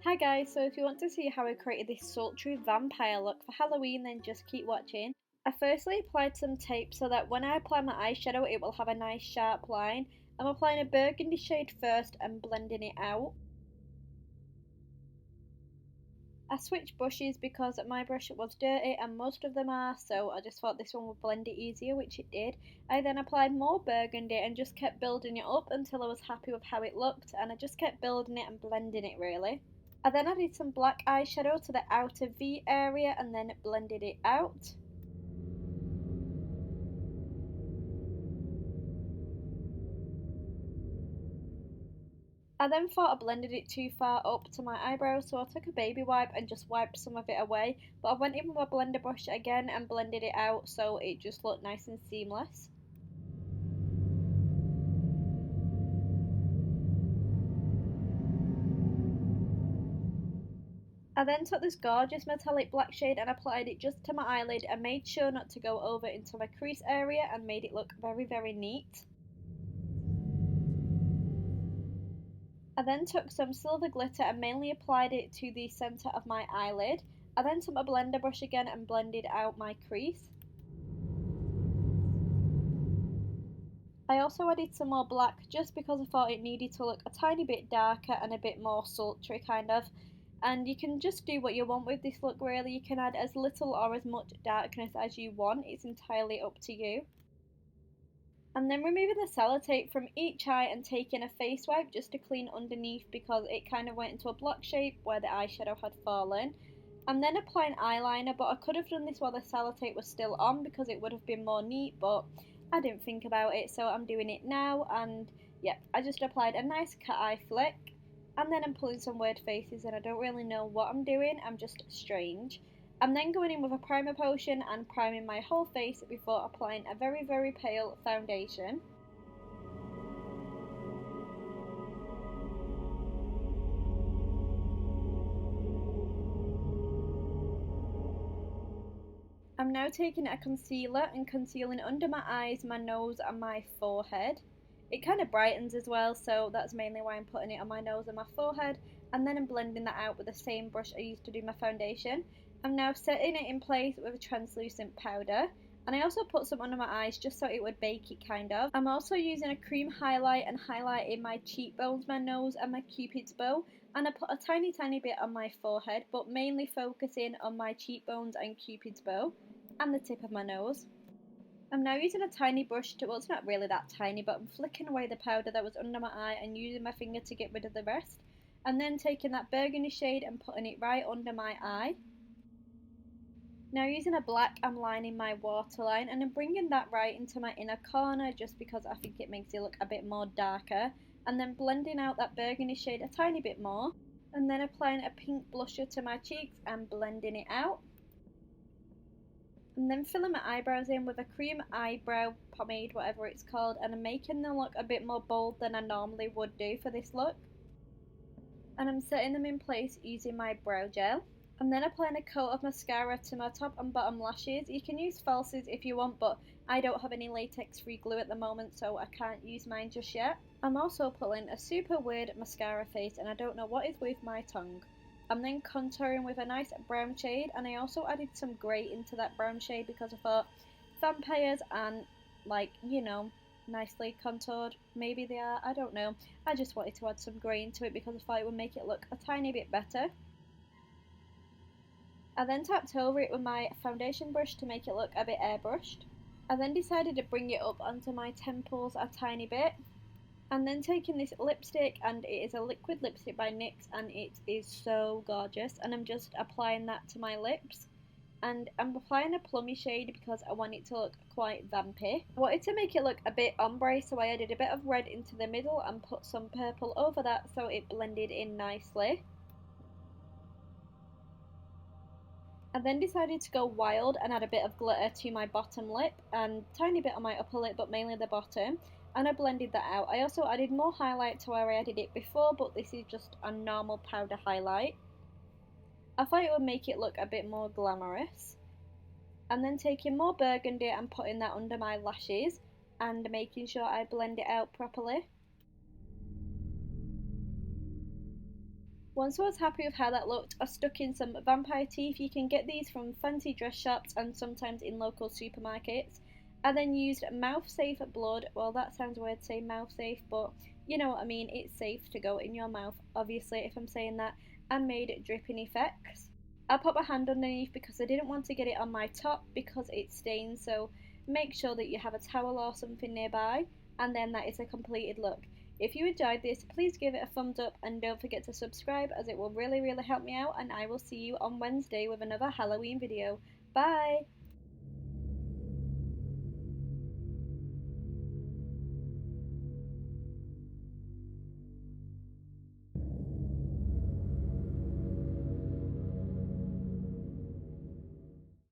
Hi guys, so if you want to see how I created this sultry vampire look for Halloween, then just keep watching. I firstly applied some tape so that when I apply my eyeshadow it will have a nice sharp line. I'm applying a burgundy shade first and blending it out. I switched brushes because my brush was dirty and most of them are, so I just thought this one would blend it easier, which it did. I then applied more burgundy and just kept building it up until I was happy with how it looked, and I just kept building it and blending it really. I then added some black eyeshadow to the outer V area and then blended it out. I then thought I blended it too far up to my eyebrows, so I took a baby wipe and just wiped some of it away, but I went in with my blender brush again and blended it out so it just looked nice and seamless. I then took this gorgeous metallic black shade and applied it just to my eyelid and made sure not to go over into my crease area and made it look very neat. I then took some silver glitter and mainly applied it to the centre of my eyelid. I then took my blender brush again and blended out my crease. I also added some more black just because I thought it needed to look a tiny bit darker and a bit more sultry kind of. And you can just do what you want with this look really. You can add as little or as much darkness as you want, it's entirely up to you. I'm then removing the SeloTape from each eye and taking a face wipe just to clean underneath because it kind of went into a block shape where the eyeshadow had fallen. I'm then applying eyeliner, but I could have done this while the SeloTape was still on because it would have been more neat, but I didn't think about it, so I'm doing it now. And yeah, I just applied a nice cat eye flick, and then I'm pulling some weird faces and I don't really know what I'm doing, I'm just strange. I'm then going in with a primer potion and priming my whole face before applying a very pale foundation. I'm now taking a concealer and concealing under my eyes, my nose and my forehead. It kind of brightens as well, so that's mainly why I'm putting it on my nose and my forehead, and then I'm blending that out with the same brush I used to do my foundation. I'm now setting it in place with a translucent powder, and I also put some under my eyes just so it would bake it kind of. I'm also using a cream highlight and highlighting my cheekbones, my nose and my cupid's bow, and I put a tiny bit on my forehead, but mainly focusing on my cheekbones and cupid's bow and the tip of my nose. I'm now using a tiny brush to, well, it's not really that tiny, but I'm flicking away the powder that was under my eye and using my finger to get rid of the rest, and then taking that burgundy shade and putting it right under my eye. Now using a black, I'm lining my waterline and I'm bringing that right into my inner corner just because I think it makes it look a bit more darker, and then blending out that burgundy shade a tiny bit more, and then applying a pink blusher to my cheeks and blending it out. And then filling my eyebrows in with a cream eyebrow pomade, whatever it's called, and I'm making them look a bit more bold than I normally would do for this look. And I'm setting them in place using my brow gel. I'm then applying a coat of mascara to my top and bottom lashes. You can use falsies if you want, but I don't have any latex free glue at the moment, so I can't use mine just yet. I'm also pulling a super weird mascara face and I don't know what is with my tongue. I'm then contouring with a nice brown shade, and I also added some grey into that brown shade because I thought vampires and, like, you know, nicely contoured, maybe they are, I don't know. I just wanted to add some grey into it because I thought it would make it look a tiny bit better. I then tapped over it with my foundation brush to make it look a bit airbrushed. I then decided to bring it up onto my temples a tiny bit. And then taking this lipstick, and it is a liquid lipstick by NYX and it is so gorgeous, and I'm just applying that to my lips. And I'm applying a plummy shade because I want it to look quite vampy. I wanted to make it look a bit ombre, so I added a bit of red into the middle and put some purple over that so it blended in nicely. I then decided to go wild and add a bit of glitter to my bottom lip and a tiny bit on my upper lip, but mainly the bottom, and I blended that out. I also added more highlight to where I added it before, but this is just a normal powder highlight. I thought it would make it look a bit more glamorous. And then taking more burgundy and putting that under my lashes and making sure I blend it out properly. Once I was happy with how that looked, I stuck in some vampire teeth. You can get these from fancy dress shops and sometimes in local supermarkets. I then used mouth safe blood. Well, that sounds weird to say mouth safe, but you know what I mean. It's safe to go in your mouth, obviously, if I'm saying that. And made dripping effects. I put my hand underneath because I didn't want to get it on my top because it stains, so make sure that you have a towel or something nearby, and then that is a completed look. If you enjoyed this, please give it a thumbs up and don't forget to subscribe, as it will really help me out, and I will see you on Wednesday with another Halloween video. Bye!